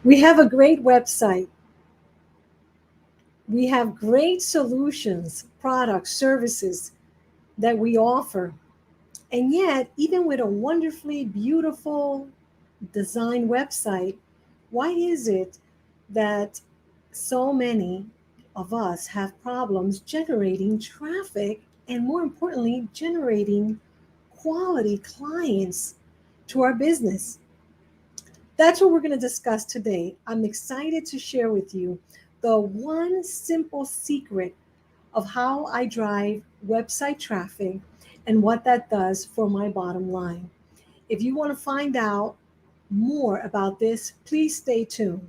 We have a great website. We have great solutions, products, services that we offer. And yet, even with a wonderfully beautiful design website, why is it that so many of us have problems generating traffic and, more importantly, generating quality clients to our business? That's what we're going to discuss today. I'm excited to share with you the one simple secret of how I drive website traffic and what that does for my bottom line. If you want to find out more about this, please stay tuned.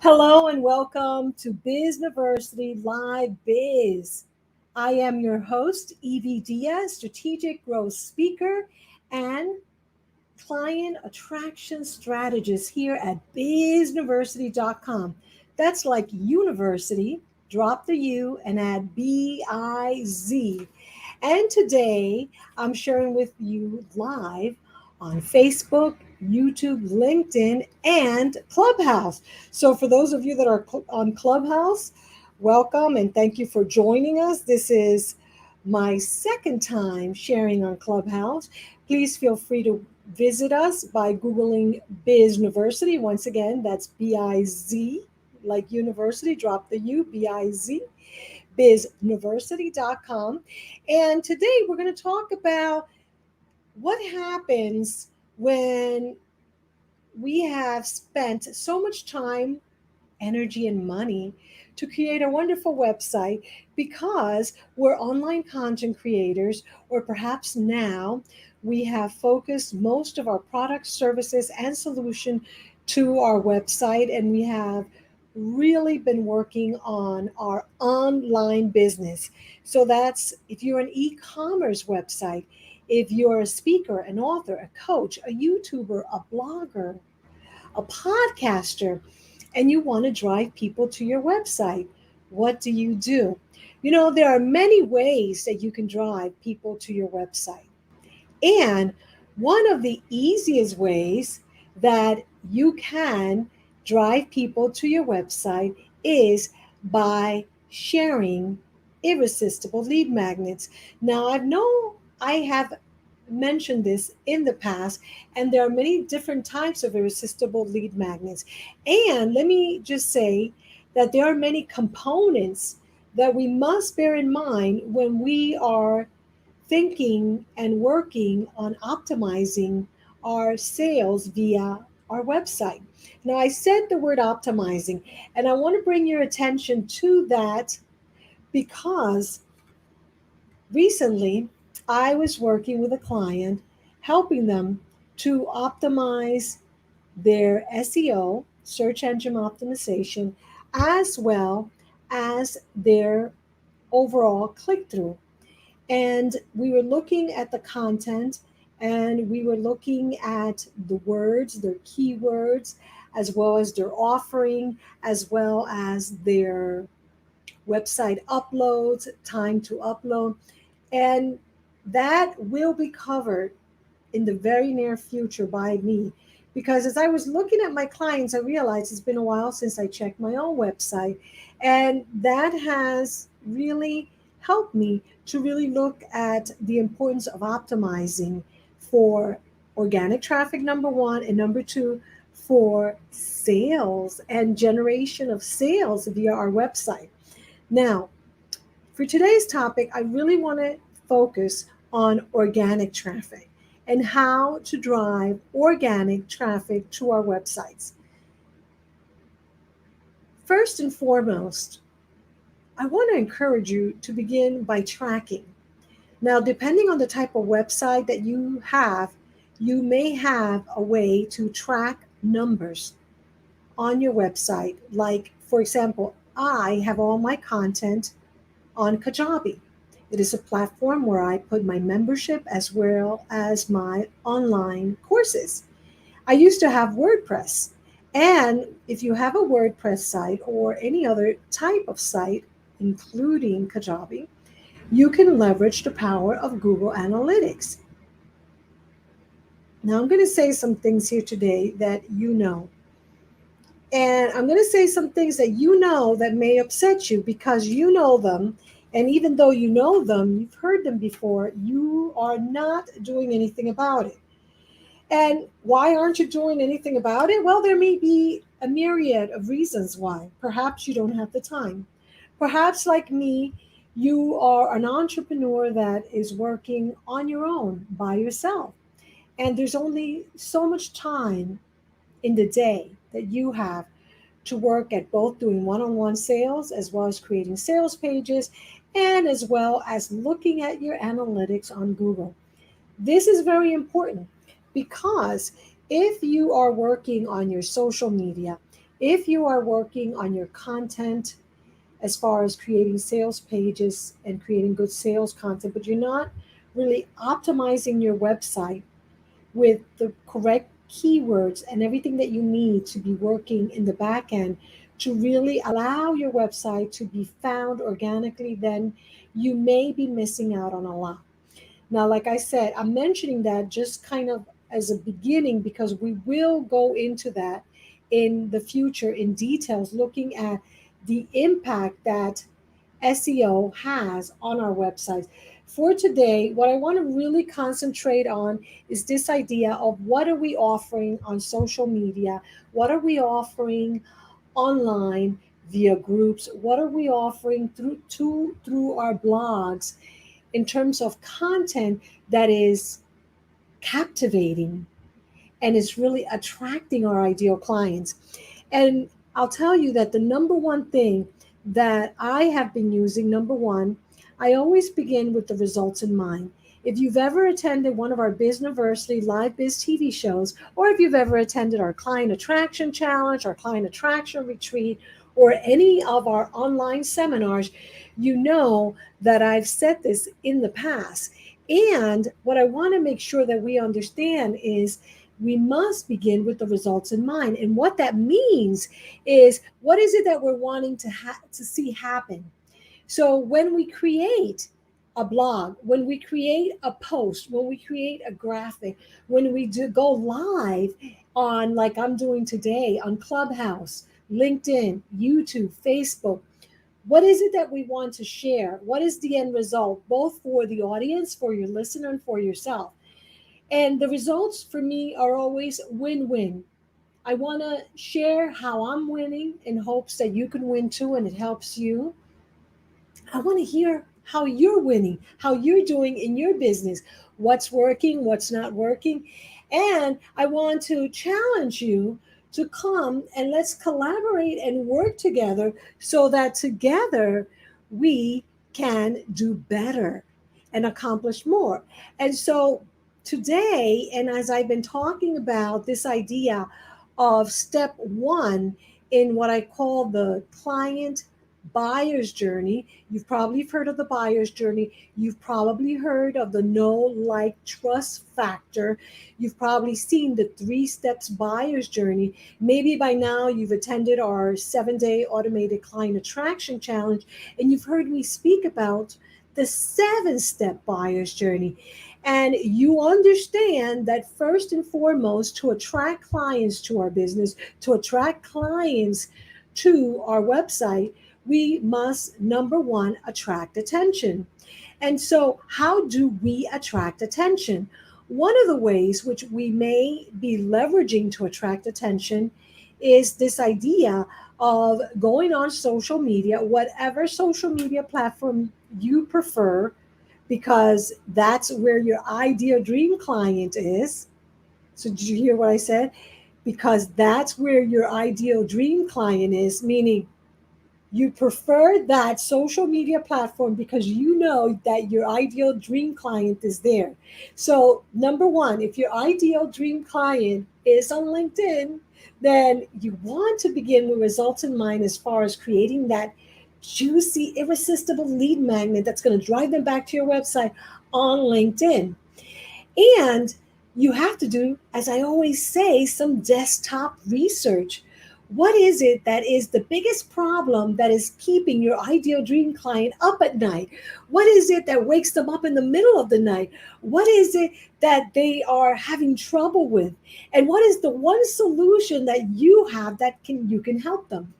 Hello and welcome to Bizniversity Live Biz. I am your host, Evie Diaz, strategic growth speaker and client attraction strategist here at bizniversity.com. That's like university, drop the U and add BIZ. And today I'm sharing with you live on Facebook, YouTube, LinkedIn, and Clubhouse. So for those of you that are on Clubhouse, welcome and thank you for joining us. This is my second time sharing on Clubhouse. Please feel free to visit us by Googling Bizniversity. Once again, that's BIZ, like university, drop the U, BIZ, bizniversity.com. And today we're going to talk about what happens when we have spent so much time, energy, and money to create a wonderful website because we're online content creators, or perhaps now we have focused most of our products, services, and solution to our website, and we have really been working on our online business. So that's if you're an e-commerce website, if you're a speaker, an author, a coach, a YouTuber, a blogger, a podcaster, and you want to drive people to your website. What do? There are many ways that you can drive people to your website. And one of the easiest ways that you can drive people to your website is by sharing irresistible lead magnets. Now, I have mentioned this in the past, and there are many different types of irresistible lead magnets. And let me just say that there are many components that we must bear in mind when we are thinking and working on optimizing our sales via our website. Now, I said the word optimizing, and I want to bring your attention to that because recently I was working with a client, helping them to optimize their SEO, search engine optimization, as well as their overall click through. And we were looking at the content, and we were looking at the words, their keywords, as well as their offering, as well as their website uploads, time to upload. And that will be covered in the very near future by me. Because as I was looking at my clients, I realized it's been a while since I checked my own website. And that has really helped me to really look at the importance of optimizing for organic traffic, number one, and number two, for sales and generation of sales via our website. Now, for today's topic, I really want to focus on organic traffic and how to drive organic traffic to our websites. First and foremost, I want to encourage you to begin by tracking. Now, depending on the type of website that you have, you may have a way to track numbers on your website. Like, for example, I have all my content on Kajabi. It is a platform where I put my membership as well as my online courses. I used to have WordPress. And if you have a WordPress site or any other type of site, including Kajabi, you can leverage the power of Google Analytics. Now, I'm going to say some things here today that you know. And I'm going to say some things that you know that may upset you because you know them. And even though you know them, you've heard them before, you are not doing anything about it. And why aren't you doing anything about it? Well, there may be a myriad of reasons why. Perhaps you don't have the time. Perhaps, like me, you are an entrepreneur that is working on your own by yourself. And there's only so much time in the day that you have to work at both doing one on one sales as well as creating sales pages and as well as looking at your analytics on Google. This is very important because if you are working on your social media, if you are working on your content as far as creating sales pages and creating good sales content, but you're not really optimizing your website with the correct keywords and everything that you need to be working in the back end to really allow your website to be found organically, then you may be missing out on a lot. Now, like I said, I'm mentioning that just kind of as a beginning because we will go into that in the future in details, looking at the impact that SEO has on our websites. For today, what I want to really concentrate on is this idea of what are we offering on social media? What are we offering online via groups? What are we offering through our blogs in terms of content that is captivating and is really attracting our ideal clients? And I'll tell you that the number one thing that I have been using, number one, I always begin with the results in mind. If you've ever attended one of our Bizniversity live biz TV shows, or if you've ever attended our client attraction challenge, our client attraction retreat, or any of our online seminars, you know that I've said this in the past. And what I want to make sure that we understand is we must begin with the results in mind. And what that means is what is it that we're wanting to see happen? So when we create a blog, when we create a post, when we create a graphic, when we go live on, like I'm doing today, on Clubhouse, LinkedIn, YouTube, Facebook, what is it that we want to share? What is the end result, both for the audience, for your listener, and for yourself? And the results for me are always win-win. I want to share how I'm winning in hopes that you can win too and it helps you. I want to hear how you're winning, how you're doing in your business, what's working, what's not working. And I want to challenge you to come and let's collaborate and work together so that together we can do better and accomplish more. And so today, and as I've been talking about this idea of step one in what I call the client buyer's journey. You've probably heard of the buyer's journey. You've probably heard of the know, like, trust factor. You've probably seen the 3 steps buyer's journey. Maybe by now you've attended our 7-day automated client attraction challenge and you've heard me speak about the 7-step buyer's journey. And you understand that first and foremost, to attract clients to our business, to attract clients to our website, we must, number one, attract attention. And so, how do we attract attention? One of the ways which we may be leveraging to attract attention is this idea of going on social media, whatever social media platform you prefer, because that's where your ideal dream client is. So, did you hear what I said? Because that's where your ideal dream client is, meaning you prefer that social media platform because you know that your ideal dream client is there. So, number one, if your ideal dream client is on LinkedIn, then you want to begin with results in mind as far as creating that juicy, irresistible lead magnet that's going to drive them back to your website on LinkedIn. And you have to do, as I always say, some desktop research. What is it that is the biggest problem that is keeping your ideal dream client up at night? What is it that wakes them up in the middle of the night? What is it that they are having trouble with? And what is the one solution that you have that you can help them?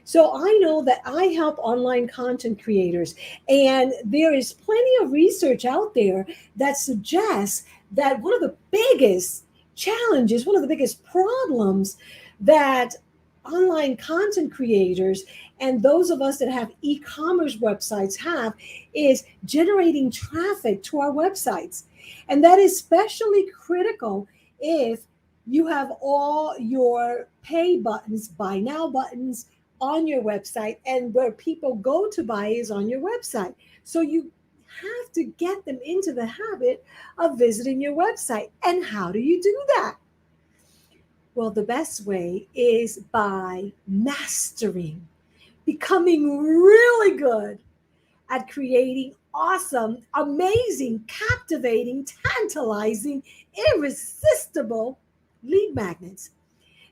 So I know that I help online content creators, and there is plenty of research out there that suggests that one of the biggest challenges, one of the biggest problems that online content creators and those of us that have e-commerce websites have is generating traffic to our websites. And that is especially critical if you have all your pay buttons, buy now buttons, on your website, and where people go to buy is on your website. So you have to get them into the habit of visiting your website. And how do you do that? Well, the best way is by mastering, becoming really good at creating awesome, amazing, captivating, tantalizing, irresistible lead magnets.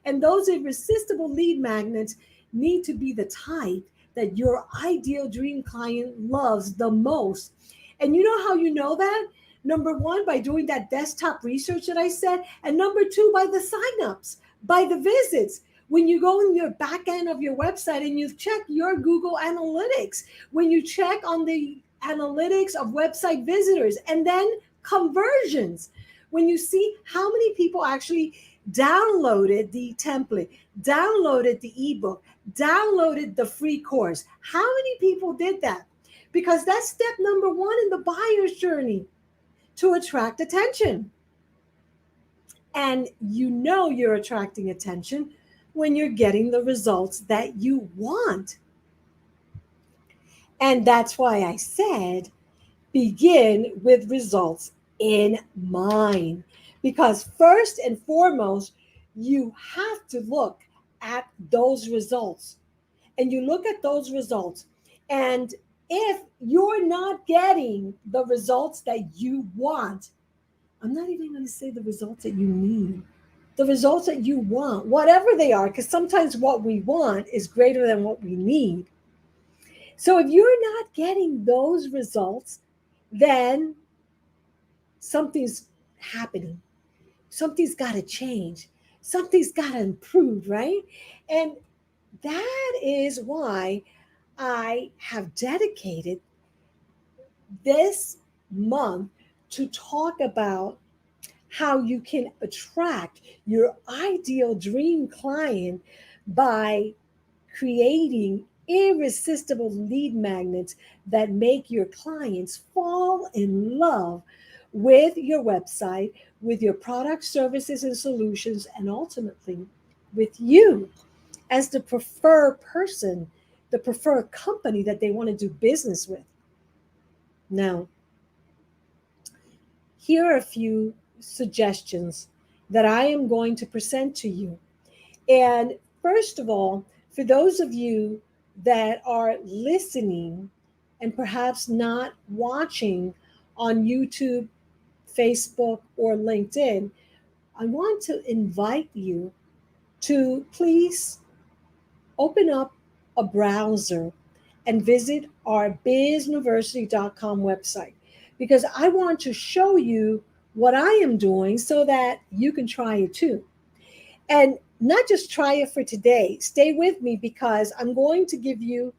And those irresistible lead magnets need to be the type that your ideal dream client loves the most. And you know how you know that? Number one, by doing that desktop research that I said. And number two, by the signups, by the visits. When you go in your back end of your website and you check your Google Analytics, when you check on the analytics of website visitors and then conversions, when you see how many people actually downloaded the template, downloaded the ebook, downloaded the free course. How many people did that? Because that's step number one in the buyer's journey, to attract attention. And you know you're attracting attention when you're getting the results that you want. And that's why I said begin with results in mind. Because first and foremost, you have to look at those results. And you look at those results. And if you're not getting the results that you want, I'm not even going to say the results that you need, the results that you want, whatever they are, because sometimes what we want is greater than what we need. So if you're not getting those results, then something's happening. Something's got to change. Something's got to improve, right? And that is why I have dedicated this month to talk about how you can attract your ideal dream client by creating irresistible lead magnets that make your clients fall in love with your website, with your products, services, and solutions, and ultimately with you as the preferred person, the preferred company that they want to do business with. Now, here are a few suggestions that I am going to present to you. And first of all, for those of you that are listening and perhaps not watching on YouTube, Facebook, or LinkedIn, I want to invite you to please open up a browser and visit our Bizniversity.com website, because I want to show you what I am doing so that you can try it too. And not just try it for today. Stay with me because I'm going to give you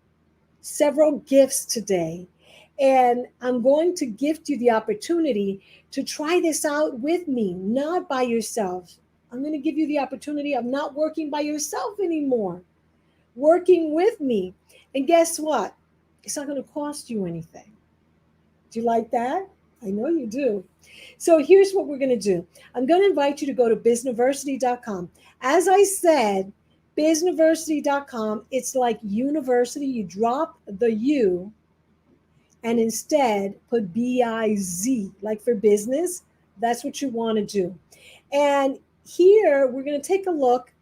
several gifts today. And I'm going to gift you the opportunity to try this out with me, not by yourself. I'm going to give you the opportunity of not working by yourself anymore, working with me. And guess what? It's not going to cost you anything. Do you like that? I know you do. So here's what we're going to do. I'm going to invite you to go to Bizniversity.com. As I said, Bizniversity.com, it's like university. You drop the U and instead put B-I-Z, like for business. That's what you want to do. And here we're going to take a look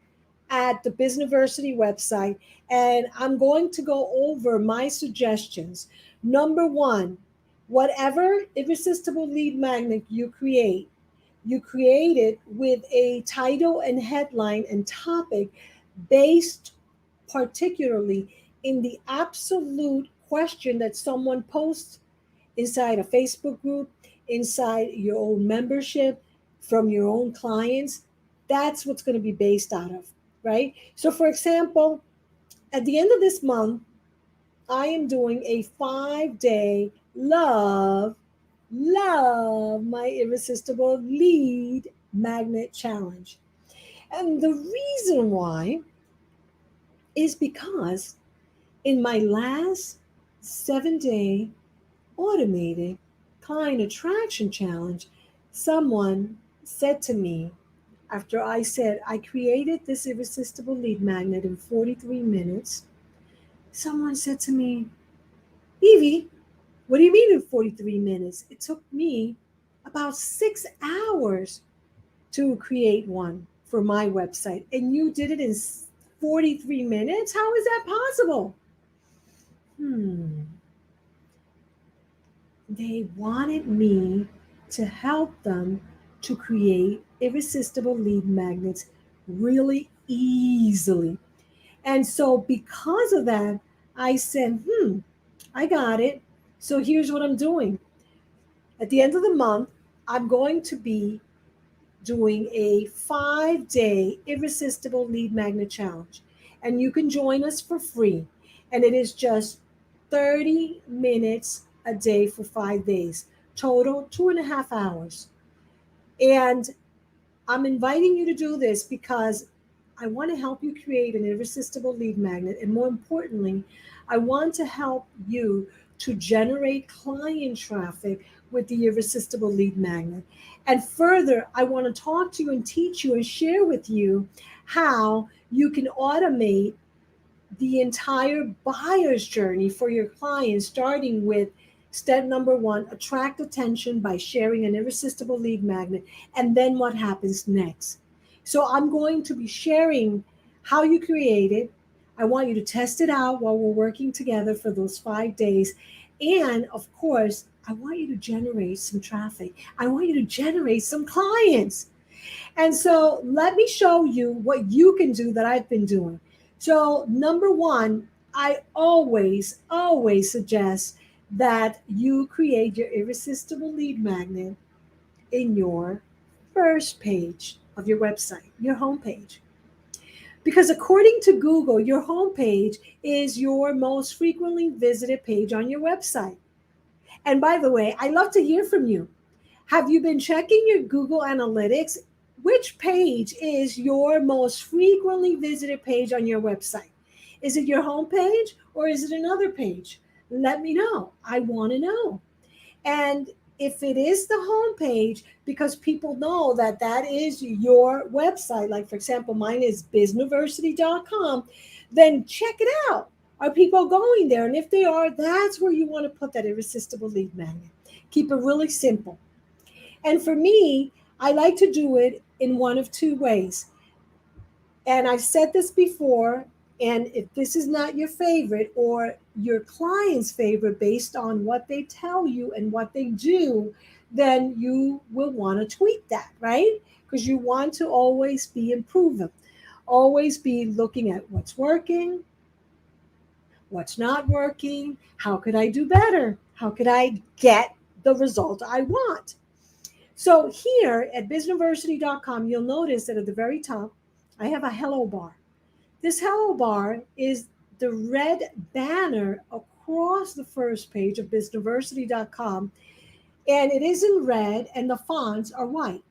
at the Bizniversity website, and I'm going to go over my suggestions. Number one, whatever irresistible lead magnet you create it with a title and headline and topic based particularly in the absolute question that someone posts inside a Facebook group, inside your own membership, from your own clients. That's what's going to be based out of, right? So, for example, at the end of this month, I am doing a 5 day love my irresistible lead magnet challenge. And the reason why is because in my last 7 day automated client attraction challenge, someone said to me, after I said I created this irresistible lead magnet in 43 minutes, someone said to me, Evie, what do you mean in 43 minutes? It took me about 6 hours to create one for my website, and you did it in 43 minutes? How is that possible? Hmm. They wanted me to help them to create irresistible lead magnets really easily. And so, because of that, I said, I got it. So, here's what I'm doing. At the end of the month, I'm going to be doing a 5 day irresistible lead magnet challenge. And you can join us for free. And it is just 30 minutes a day for 5 days, total 2.5 hours. And I'm inviting you to do this because I want to help you create an irresistible lead magnet. And more importantly, I want to help you to generate client traffic with the irresistible lead magnet. And further, I want to talk to you and teach you and share with you how you can automate the entire buyer's journey for your clients, starting with step number one, attract attention by sharing an irresistible lead magnet, and then what happens next. So I'm going to be sharing how you create it. I want you to test it out while we're working together for those 5 days. And of course, I want you to generate some traffic. I want you to generate some clients. And so let me show you what you can do that I've been doing. So, number one, I always suggest that you create your irresistible lead magnet in your first page of your website, your homepage. Because according to Google, your homepage is your most frequently visited page on your website. And by the way, I love to hear from you. Have you been checking your Google Analytics? Which page is your most frequently visited page on your website? Is it your homepage or is it another page? Let me know. I want to know. And if it is the homepage, because people know that that is your website, like for example, mine is bizniversity.com, then check it out. Are people going there? And if they are, that's where you want to put that irresistible lead magnet. Keep it really simple. And for me, I like to do it in one of two ways. And I've said this before, and if this is not your favorite or your client's favorite based on what they tell you and what they do, then you will want to tweak that, right? Because you want to always be improving, always be looking at what's working, what's not working, how could I do better? How could I get the result I want? So here at bizniversity.com, you'll notice that at the very top, I have a hello bar. This hello bar is the red banner across the first page of bizniversity.com, and it is in red, and the fonts are white.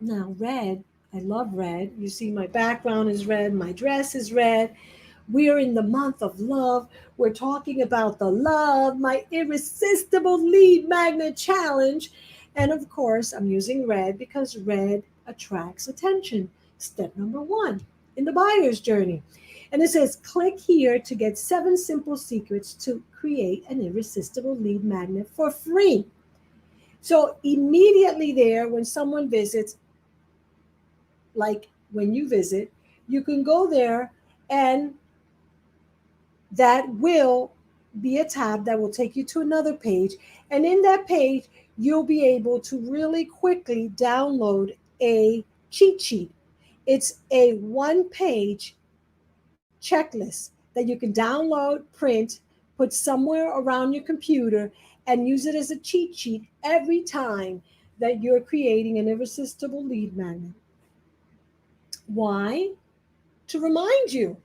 Now, red, I love red. You see, my background is red, my dress is red. We are in the month of love. We're talking about the love, my irresistible lead magnet challenge. And of course, I'm using red because red attracts attention. Step number one in the buyer's journey. And it says, click here to get 7 simple secrets to create an irresistible lead magnet for free. So immediately there, when someone visits, like when you visit, you can go there, and that will be a tab that will take you to another page. And in that page, you'll be able to really quickly download a cheat sheet. It's a one page checklist that you can download, print, put somewhere around your computer, and use it as a cheat sheet every time that you're creating an irresistible lead magnet. Why? To remind you,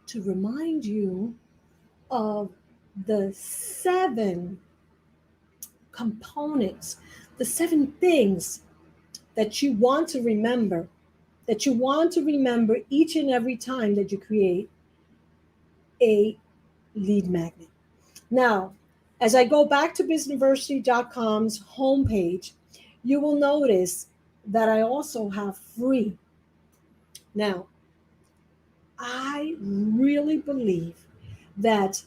to remind you of the seven components, the seven things that you want to remember, that you want to remember each and every time that you create a lead magnet. Now, as I go back to Bizniversity.com's homepage, you will notice that I also have free. Now, I really believe that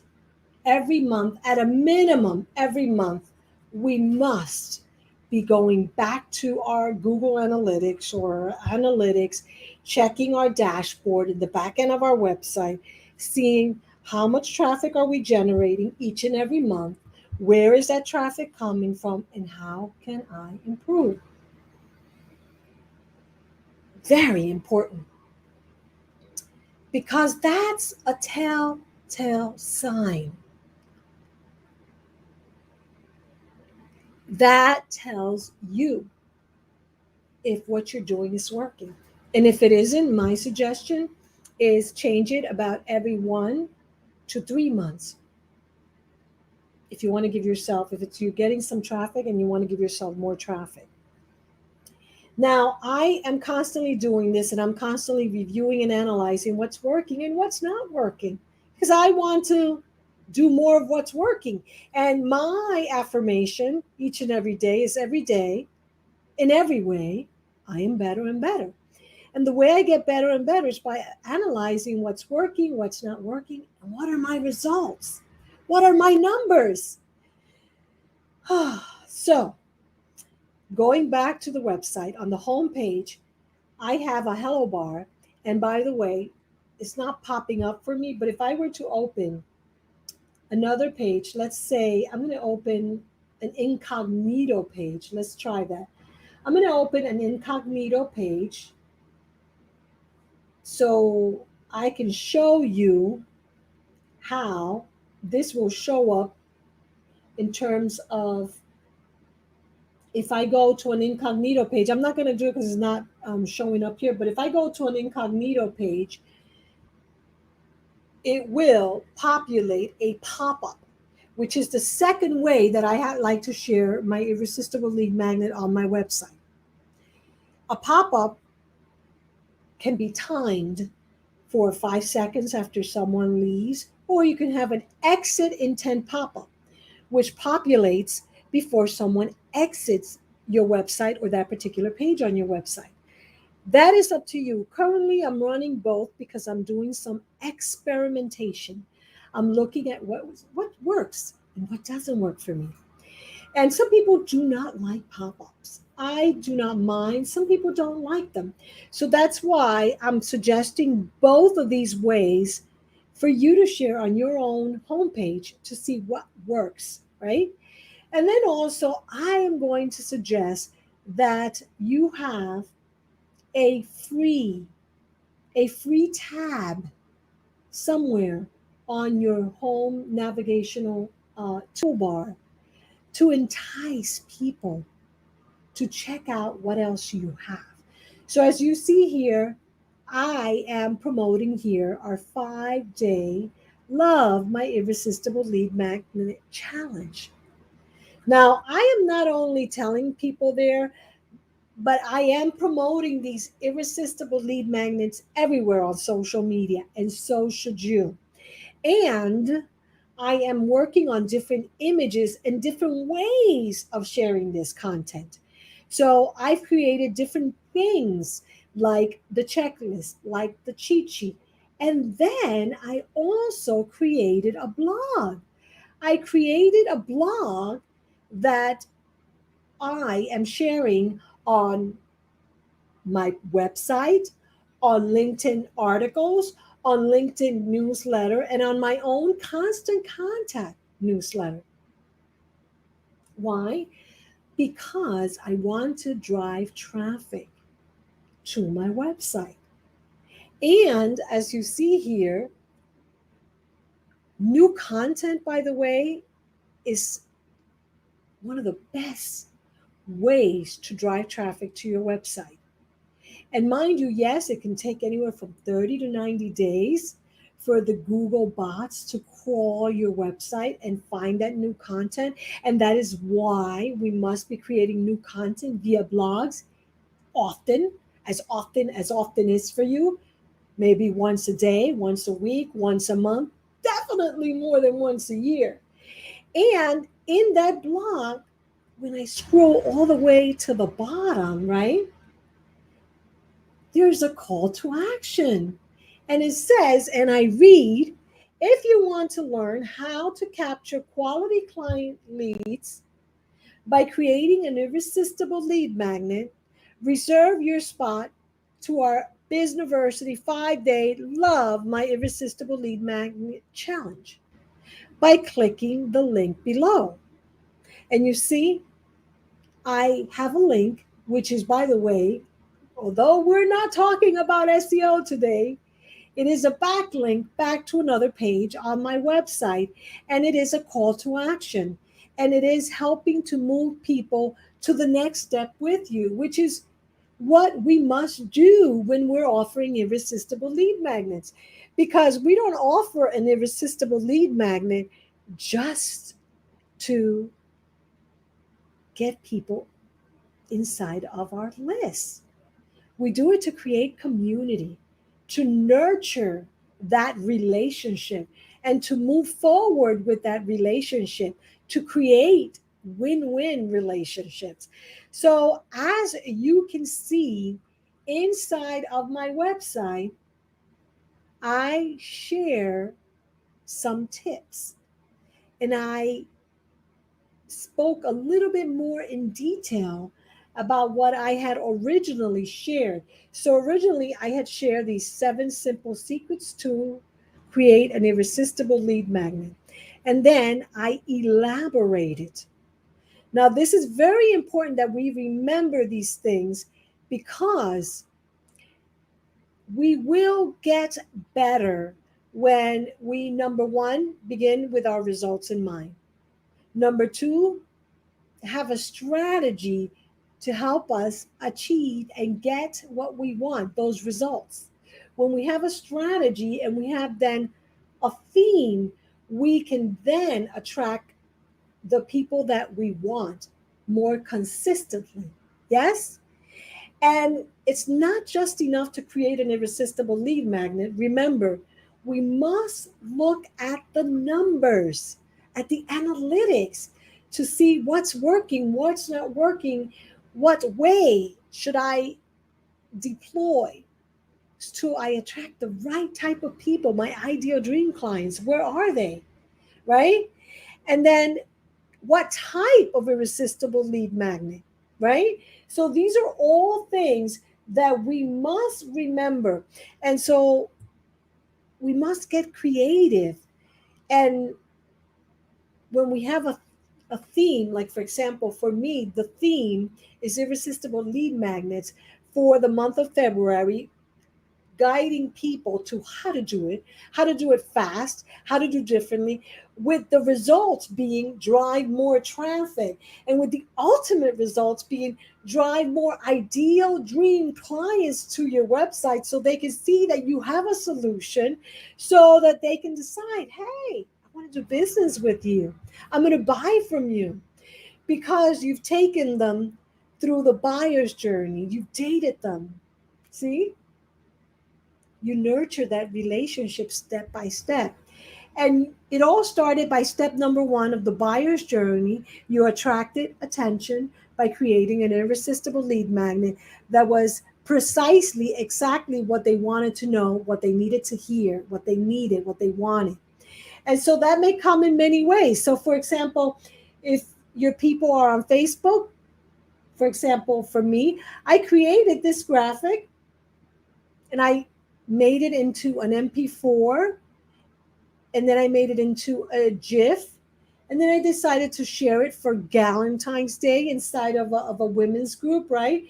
every month, at a minimum, every month, we must be going back to our Google Analytics or Analytics, checking our dashboard in the back end of our website, seeing how much traffic are we generating each and every month, where is that traffic coming from, and how can I improve? Very important, because that's a telltale sign. That tells you if what you're doing is working. And if it isn't, my suggestion is change it about every 1 to 3 months. If you want to give yourself, if it's you're getting some traffic and you want to give yourself more traffic. Now, I am constantly doing this, and I'm constantly reviewing and analyzing what's working and what's not working, because I want to do more of what's working. And my affirmation each and every day is every day, in every way, I am better and better. And the way I get better and better is by analyzing what's working, what's not working, and what are my results? What are my numbers? So, going back to the website, on the home page, I have a hello bar. And by the way, it's not popping up for me, but if I were to open another page, let's say I'm going to open an incognito page. Let's try that. I'm going to open an incognito page so I can show you how this will show up in terms of, if I go to an incognito page. I'm not going to do it because it's not showing up here, but if I go to an incognito page, it will populate a pop-up, which is the second way that I like to share my irresistible lead magnet on my website. A pop-up can be timed for 5 seconds after someone leaves, or you can have an exit intent pop-up, which populates before someone exits your website or that particular page on your website. That is up to you. Currently, I'm running both because I'm doing some experimentation. I'm looking at what works and what doesn't work for me. And some people do not like pop-ups. I do not mind. Some people don't like them. So that's why I'm suggesting both of these ways for you to share on your own homepage to see what works, right? And then also, I am going to suggest that you have a free a free tab somewhere on your home navigational toolbar to entice people to check out what else you have. So as you see here, I am promoting here our 5-day Love My Irresistible Lead Magnet Challenge. Now, I am not only telling people there, but I am promoting these irresistible lead magnets everywhere on social media, and so should you. And I am working on different images and different ways of sharing this content. So I've created different things like the checklist, like the cheat sheet. And then I also created a blog. I created a blog that I am sharing on my website, on LinkedIn articles, on LinkedIn newsletter, and on my own constant contact newsletter. Why? Because I want to drive traffic to my website. And as you see here, new content, by the way, is one of the best ways to drive traffic to your website. And mind you, yes, it can take anywhere from 30 to 90 days for the Google bots to crawl your website and find that new content. And that is why we must be creating new content via blogs often is for you, maybe once a day, once a week, once a month, definitely more than once a year. And in that blog, when I scroll all the way to the bottom, right, there's a call to action. And it says, and I read, if you want to learn how to capture quality client leads by creating an irresistible lead magnet, reserve your spot to our Bizniversity 5-day Love My Irresistible Lead Magnet Challenge by clicking the link below. And you see, I have a link, which is, by the way, although we're not talking about SEO today, it is a backlink back to another page on my website, and it is a call to action. And it is helping to move people to the next step with you, which is what we must do when we're offering irresistible lead magnets. Because we don't offer an irresistible lead magnet just to get people inside of our list. We do it to create community, to nurture that relationship, and to move forward with that relationship, to create win win relationships. So, as you can see inside of my website, I share some tips, and I spoke a little bit more in detail about what I had originally shared. So, originally, I had shared these 7 simple secrets to create an irresistible lead magnet. And then I elaborated. Now, this is very important that we remember these things because we will get better when we, number one, begin with our results in mind. Number two, have a strategy to help us achieve and get what we want, those results. When we have a strategy and we have then a theme, we can then attract the people that we want more consistently. Yes? And it's not just enough to create an irresistible lead magnet. Remember, we must look at the numbers, at the analytics to see what's working, what's not working, what way should I deploy to I attract the right type of people, my ideal dream clients. Where are they? Right? And then what type of irresistible lead magnet, right? So these are all things that we must remember. And so we must get creative. And when we have a theme, like for example, for me, the theme is irresistible lead magnets for the month of February, guiding people to how to do it fast, how to do differently, with the results being drive more traffic, and with the ultimate results being drive more ideal dream clients to your website so they can see that you have a solution so that they can decide, hey, I want to do business with you. I'm going to buy from you because you've taken them through the buyer's journey. You've dated them. See? You nurture that relationship step by step. And it all started by step number one of the buyer's journey. You attracted attention by creating an irresistible lead magnet that was precisely exactly what they wanted to know, what they needed to hear, what they needed, what they wanted. And so that may come in many ways. So, for example, if your people are on Facebook, For example, for me, I created this graphic and I made it into an MP4, and then I made it into a GIF, and then I decided to share it for Valentine's Day inside of a women's group, right?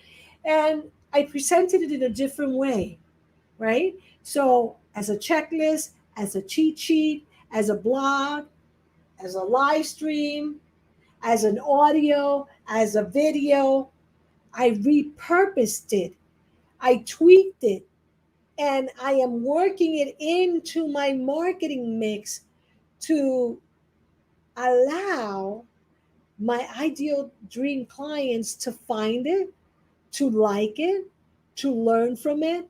And I presented it in a different way, right? So, as a checklist, as a cheat sheet, as a blog, as a live stream, as an audio, as a video, I repurposed it, I tweaked it, and I am working it into my marketing mix to allow my ideal dream clients to find it, to like it, to learn from it,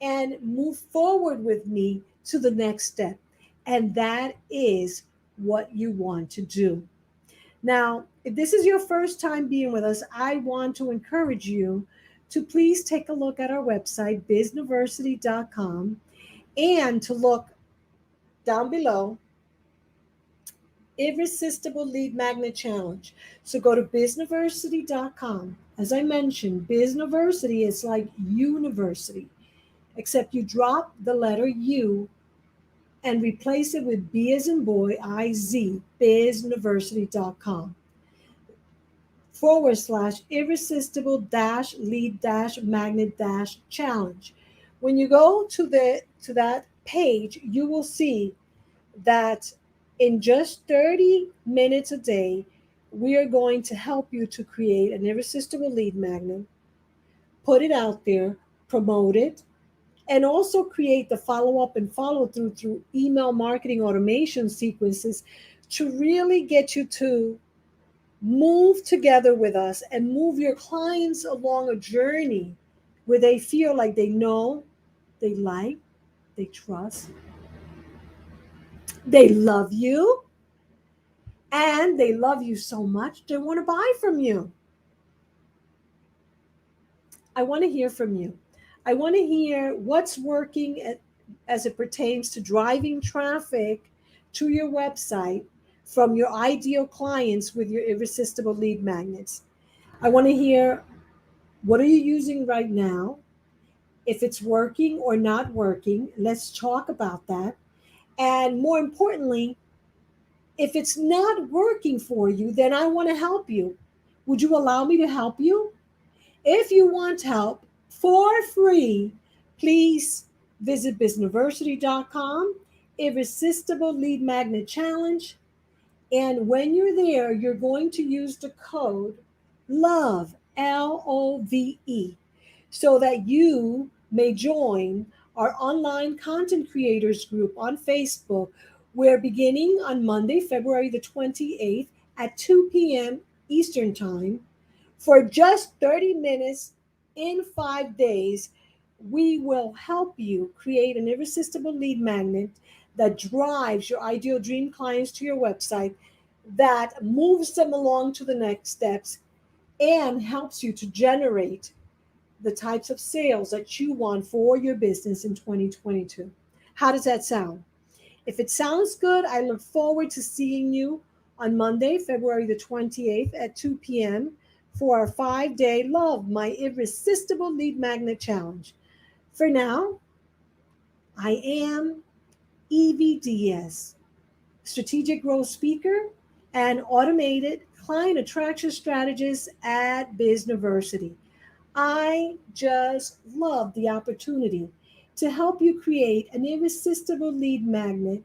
and move forward with me to the next step. And that is what you want to do. Now, if this is your first time being with us, I want to encourage you to please take a look at our website, bizniversity.com, and to look down below, Irresistible Lead Magnet Challenge. So go to bizniversity.com. As I mentioned, Bizniversity is like university, except you drop the letter U and replace it with B as in boy, IZ, bizniversity.com / irresistible lead magnet challenge. When you go to that page, you will see that in just 30 minutes a day, we are going to help you to create an irresistible lead magnet, put it out there, promote it, and also create the follow-up and follow-through through email marketing automation sequences to really get you to move together with us and move your clients along a journey where they feel like they know, they like, they trust, they love you, and they love you so much they want to buy from you. I want to hear from you. I want to hear what's working as it pertains to driving traffic to your website from your ideal clients with your irresistible lead magnets. I want to hear, what are you using right now? If it's working or not working, let's talk about that. And more importantly, if it's not working for you, then I want to help you. Would you allow me to help you? If you want help for free, please visit bizniversity.com, Irresistible Lead Magnet Challenge. And when you're there, you're going to use the code LOVE, LOVE, so that you may join our online content creators group on Facebook, where beginning on Monday, February the 28th at 2 p.m. Eastern Time, for just 30 minutes in 5 days, we will help you create an irresistible lead magnet that drives your ideal dream clients to your website, that moves them along to the next steps, and helps you to generate the types of sales that you want for your business in 2022. How does that sound? If it sounds good, I look forward to seeing you on Monday, February the 28th at 2 p.m. for our 5-day Love My Irresistible Lead Magnet Challenge. For now, I am Evie Diaz, strategic growth speaker and automated client attraction strategist at Bizniversity. I just love the opportunity to help you create an irresistible lead magnet,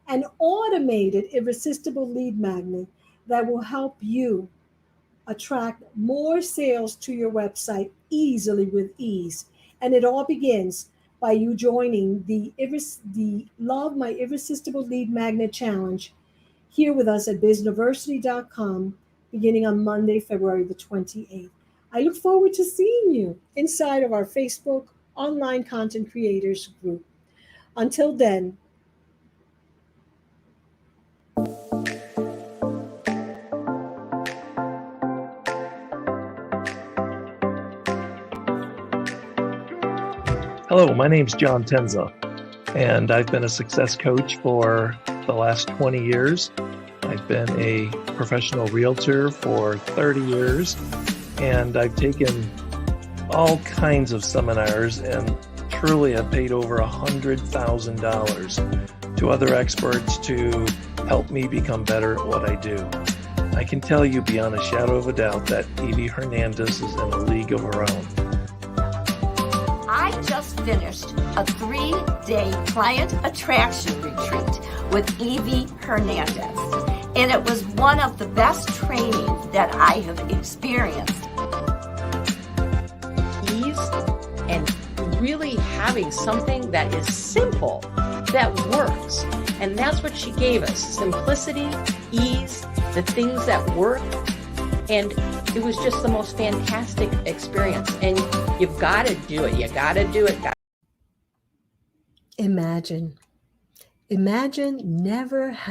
an automated irresistible lead magnet that will help you attract more sales to your website easily with ease. And it all begins by you joining the Love My Irresistible Lead Magnet Challenge here with us at bizniversity.com beginning on Monday, February the 28th. I look forward to seeing you inside of our Facebook online content creators group. Until then, hello, my name's John Tenza, and I've been a success coach for the last 20 years. I've been a professional realtor for 30 years, And I've taken all kinds of seminars and truly have paid over $100,000 to other experts to help me become better at what I do. I can tell you beyond a shadow of a doubt that Evie Hernandez is in a league of her own. I just finished a 3-day client attraction retreat with Evie Hernandez, and it was one of the best trainings that I have experienced. Ease and really having something that is simple, that works. And that's what she gave us: simplicity, ease, the things that work. And it was just the most fantastic experience. And you've got to do it. You got to do it. Imagine never